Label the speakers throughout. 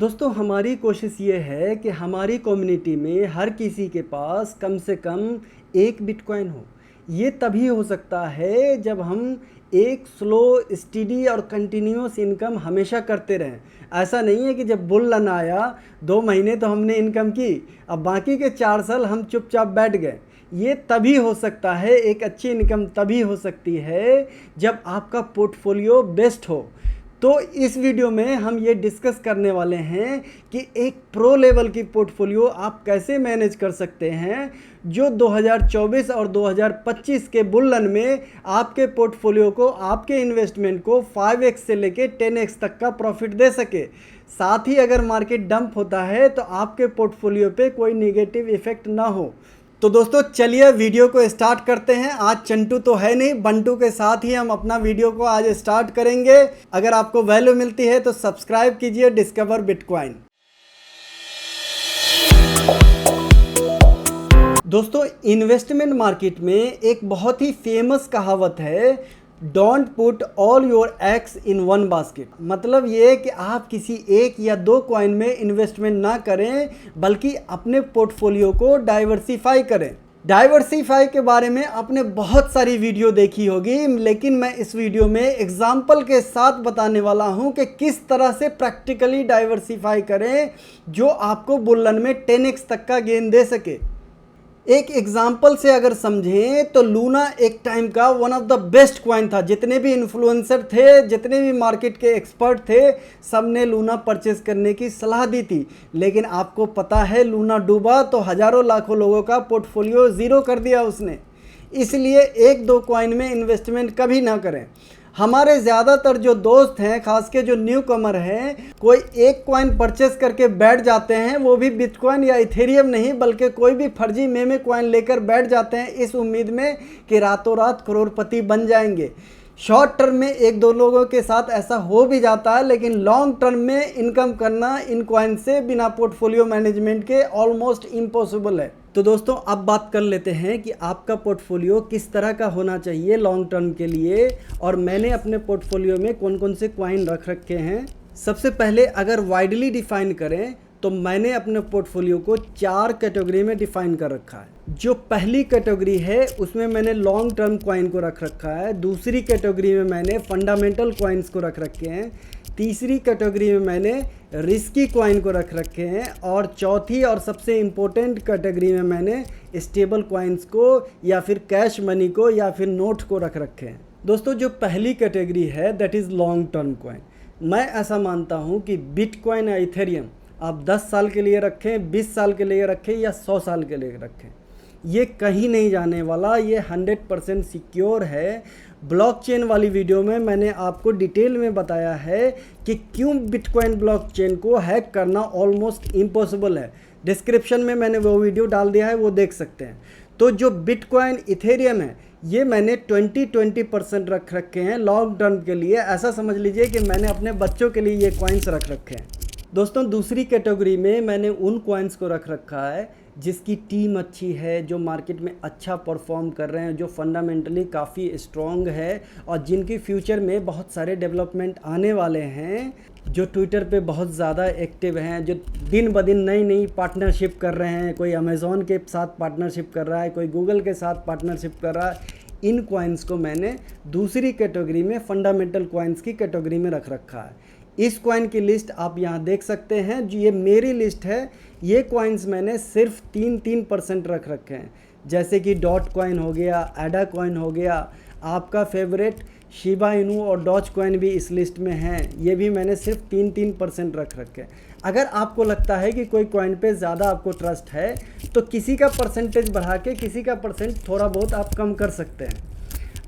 Speaker 1: दोस्तों हमारी कोशिश ये है कि हमारी कम्युनिटी में हर किसी के पास कम से कम एक बिटकॉइन हो। ये तभी हो सकता है जब हम एक स्लो स्टीडी और कंटिन्यूस इनकम हमेशा करते रहें। ऐसा नहीं है कि जब बुल रन आया 2 महीने तो हमने इनकम की, अब बाकी के 4 साल हम चुपचाप बैठ गए। ये तभी हो सकता है, एक अच्छी इनकम तभी हो सकती है जब आपका पोर्टफोलियो बेस्ट हो। तो इस वीडियो में हम ये डिस्कस करने वाले हैं कि एक प्रो लेवल की पोर्टफोलियो आप कैसे मैनेज कर सकते हैं जो 2024 और 2025 के बुल रन में आपके पोर्टफोलियो को, आपके इन्वेस्टमेंट को 5x से लेके 10x तक का प्रॉफिट दे सके। साथ ही अगर मार्केट डंप होता है तो आपके पोर्टफोलियो पे कोई नेगेटिव इफेक्ट ना हो। तो दोस्तों चलिए वीडियो को स्टार्ट करते हैं। आज चंटू तो है नहीं, बंटू के साथ ही हम अपना वीडियो को आज स्टार्ट करेंगे। अगर आपको वैल्यू मिलती है तो सब्सक्राइब कीजिए डिस्कवर बिटकॉइन। दोस्तों इन्वेस्टमेंट मार्केट में एक बहुत ही फेमस कहावत है, don't put all your eggs in one basket. मतलब ये कि आप किसी एक या 2 कॉइन में इन्वेस्टमेंट ना करें बल्कि अपने पोर्टफोलियो को डाइवर्सिफाई करें। डाइवर्सिफाई के बारे में आपने बहुत सारी वीडियो देखी होगी, लेकिन मैं इस वीडियो में एग्जाम्पल के साथ बताने वाला हूं कि किस तरह से प्रैक्टिकली डाइवर्सिफाई करें जो आपको बुल रन में 10x तक का गेन दे सके। एक एग्जाम्पल से अगर समझें तो लूना एक टाइम का one of the best coin था। जितने भी इन्फ्लुएंसर थे, जितने भी मार्केट के एक्सपर्ट थे, सब ने लूना परचेस करने की सलाह दी थी। लेकिन आपको पता है लूना डूबा तो हज़ारों लाखों लोगों का पोर्टफोलियो ज़ीरो कर दिया उसने। इसलिए 1-2 कॉइन में इन्वेस्टमेंट कभी ना करें। हमारे ज़्यादातर जो दोस्त हैं, खास के जो न्यू कमर हैं, कोई एक कॉइन परचेस करके बैठ जाते हैं, वो भी बिटकॉइन या इथेरियम नहीं बल्कि कोई भी फर्जी मेमे कॉइन लेकर बैठ जाते हैं इस उम्मीद में कि रातों रात करोड़पति बन जाएंगे। शॉर्ट टर्म में 1-2 लोगों के साथ ऐसा हो भी जाता है, लेकिन लॉन्ग टर्म में इनकम करना इन कॉइन से बिना पोर्टफोलियो मैनेजमेंट के ऑलमोस्ट इम्पॉसिबल है। तो दोस्तों अब बात कर लेते हैं कि आपका पोर्टफोलियो किस तरह का होना चाहिए लॉन्ग टर्म के लिए, और मैंने अपने पोर्टफोलियो में कौन कौन से कॉइन रख रखे हैं। सबसे पहले अगर वाइडली डिफाइन करें तो मैंने अपने पोर्टफोलियो को 4 कैटेगरी में डिफाइन कर रखा है। जो पहली कैटेगरी है उसमें मैंने लॉन्ग टर्म कॉइन को रख रखा है। दूसरी कैटेगरी में मैंने फंडामेंटल कॉइन्स को रख रखे हैं। तीसरी कैटेगरी में मैंने रिस्की कॉइन को रख रखे हैं। और चौथी और सबसे इम्पोर्टेंट कैटेगरी में मैंने स्टेबल कॉइन्स को या फिर कैश मनी को या फिर नोट को रख रखे हैं। दोस्तों जो पहली कैटेगरी है that is long term coin. मैं ऐसा मानता हूँ कि बिटकॉइन या इथेरियम आप 10 साल के लिए रखें, 20 साल के लिए रखें या 100 साल के लिए रखें, ये कहीं नहीं जाने वाला, ये 100% सिक्योर है। ब्लॉकचेन वाली वीडियो में मैंने आपको डिटेल में बताया है कि क्यों बिटकॉइन ब्लॉकचेन को हैक करना ऑलमोस्ट इम्पॉसिबल है। डिस्क्रिप्शन में मैंने वो वीडियो डाल दिया है, वो देख सकते हैं। तो जो बिटकॉइन इथेरियम है ये मैंने 20% रख रखे हैं लॉन्ग टर्म के लिए। ऐसा समझ लीजिए कि मैंने अपने बच्चों के लिए ये कॉइन्स रख रखे हैं। दोस्तों दूसरी कैटेगरी में मैंने उन कॉइन्स को रख रखा है जिसकी टीम अच्छी है, जो मार्केट में अच्छा परफॉर्म कर रहे हैं, जो फंडामेंटली काफ़ी स्ट्रॉन्ग है और जिनकी फ्यूचर में बहुत सारे डेवलपमेंट आने वाले हैं, जो ट्विटर पे बहुत ज़्यादा एक्टिव हैं, जो दिन ब दिन नई नई पार्टनरशिप कर रहे हैं। कोई अमेज़ॉन के साथ पार्टनरशिप कर रहा है, कोई गूगल के साथ पार्टनरशिप कर रहा है। इन कॉइन्स को मैंने दूसरी कैटेगरी में फंडामेंटल कॉइन्स की कैटेगरी में रख रखा है। इस कॉइन की लिस्ट आप यहाँ देख सकते हैं, जो ये मेरी लिस्ट है। ये कॉइन्स मैंने सिर्फ 3% रख रखे हैं, जैसे कि डॉट कॉइन हो गया, एडा कॉइन हो गया, आपका फेवरेट शिबा इनू और डॉज कॉइन भी इस लिस्ट में हैं। ये भी मैंने सिर्फ 3% रख रखे हैं। अगर आपको लगता है कि कोई कॉइन पे ज़्यादा आपको ट्रस्ट है तो किसी का परसेंटेज बढ़ा के किसी का परसेंट थोड़ा बहुत आप कम कर सकते हैं।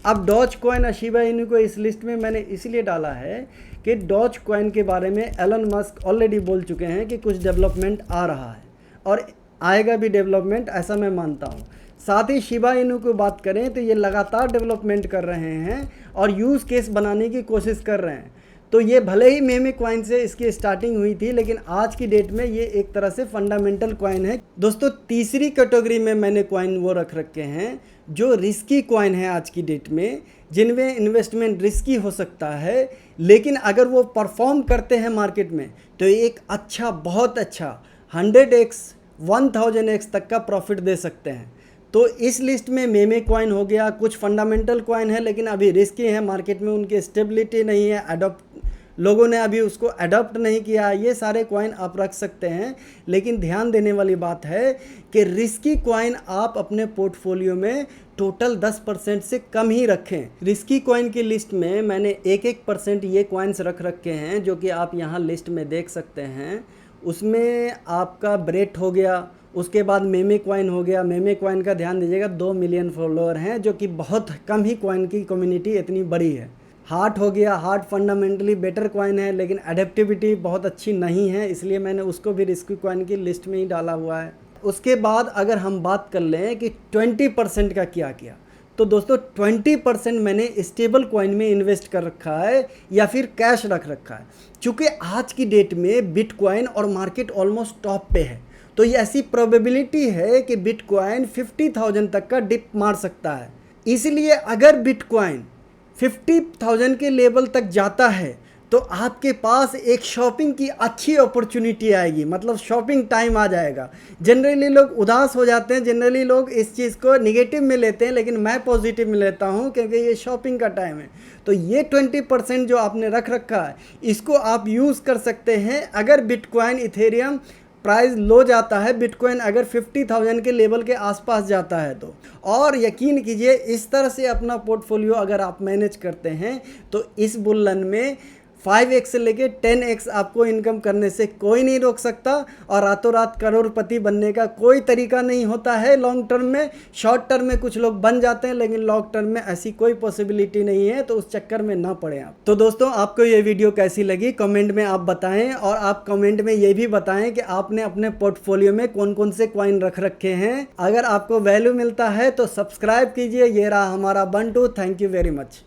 Speaker 1: अब डॉज कॉइन और शिबा इनू को इस लिस्ट में मैंने इसलिए डाला है कि डॉज कॉइन के बारे में एलन मस्क ऑलरेडी बोल चुके हैं कि कुछ डेवलपमेंट आ रहा है और आएगा भी डेवलपमेंट, ऐसा मैं मानता हूँ। साथ ही शिबा इनू की बात करें तो ये लगातार डेवलपमेंट कर रहे हैं और यूज़ केस बनाने की कोशिश कर रहे हैं। तो ये भले ही मेमे कॉइन से इसकी स्टार्टिंग हुई थी, लेकिन आज की डेट में ये एक तरह से फंडामेंटल कॉइन है। दोस्तों तीसरी कैटेगरी में मैंने कॉइन वो रख रखे हैं जो रिस्की कॉइन है आज की डेट में, जिनमें इन्वेस्टमेंट रिस्की हो सकता है। लेकिन अगर वो परफॉर्म करते हैं मार्केट में तो एक अच्छा, बहुत अच्छा 100x 1000x तक का प्रॉफिट दे सकते हैं। तो इस लिस्ट में मेमे कॉइन हो गया, कुछ फंडामेंटल कॉइन है लेकिन अभी रिस्की है, मार्केट में उनकी स्टेबिलिटी नहीं है, लोगों ने अभी उसको अडॉप्ट नहीं किया, ये सारे कॉइन आप रख सकते हैं। लेकिन ध्यान देने वाली बात है कि रिस्की कॉइन आप अपने पोर्टफोलियो में टोटल 10% से कम ही रखें। रिस्की कॉइन की लिस्ट में मैंने 1% ये कॉइन्स रख रखे हैं जो कि आप यहाँ लिस्ट में देख सकते हैं। उसमें आपका ब्रेट हो गया, उसके बाद मेमे कॉइन हो गया। मेमे कॉइन का ध्यान दीजिएगा 2 मिलियन फॉलोअर हैं, जो कि बहुत कम ही कॉइन की कम्युनिटी इतनी बड़ी है। हार्ट हो गया, हार्ट फंडामेंटली बेटर कॉइन है लेकिन एडेप्टिविटी बहुत अच्छी नहीं है, इसलिए मैंने उसको भी रिस्की कॉइन की लिस्ट में ही डाला हुआ है। उसके बाद अगर हम बात कर लें कि 20% का क्या किया, तो दोस्तों 20% मैंने स्टेबल कॉइन में इन्वेस्ट कर रखा है या फिर कैश रख रखा है। चूँकि आज की डेट में बिटकॉइन और मार्केट ऑलमोस्ट टॉप पे है, तो ये ऐसी प्रोबेबिलिटी है कि बिटकॉइन 50,000 तक का डिप मार सकता है। इसलिए अगर बिटकॉइन 50,000 के लेवल तक जाता है तो आपके पास एक शॉपिंग की अच्छी अपॉर्चुनिटी आएगी, मतलब शॉपिंग टाइम आ जाएगा। जनरली लोग उदास हो जाते हैं, जनरली लोग इस चीज़ को निगेटिव में लेते हैं, लेकिन मैं पॉजिटिव में लेता हूं क्योंकि ये शॉपिंग का टाइम है। तो ये 20% जो आपने रख रखा है इसको आप यूज़ कर सकते हैं। अगर बिटकॉइन, इथेरियम प्राइस लो जाता है, बिटकॉइन अगर 50,000 के लेवल के आसपास जाता है तो, और यकीन कीजिए इस तरह से अपना पोर्टफोलियो अगर आप मैनेज करते हैं तो इस बुल्लन में 5x से लेके 10x आपको इनकम करने से कोई नहीं रोक सकता। और रातों रात करोड़पति बनने का कोई तरीका नहीं होता है लॉन्ग टर्म में। शॉर्ट टर्म में कुछ लोग बन जाते हैं लेकिन लॉन्ग टर्म में ऐसी कोई पॉसिबिलिटी नहीं है, तो उस चक्कर में ना पड़े आप। तो दोस्तों, आपको ये वीडियो कैसी लगी कमेंट में आप बताएं, और आप कमेंट में ये भी बताएं कि आपने अपने पोर्टफोलियो में कौन कौन से कॉइन रख रखे हैं। अगर आपको वैल्यू मिलता है तो सब्सक्राइब कीजिए। ये रहा हमारा Bantu. Thank you very much.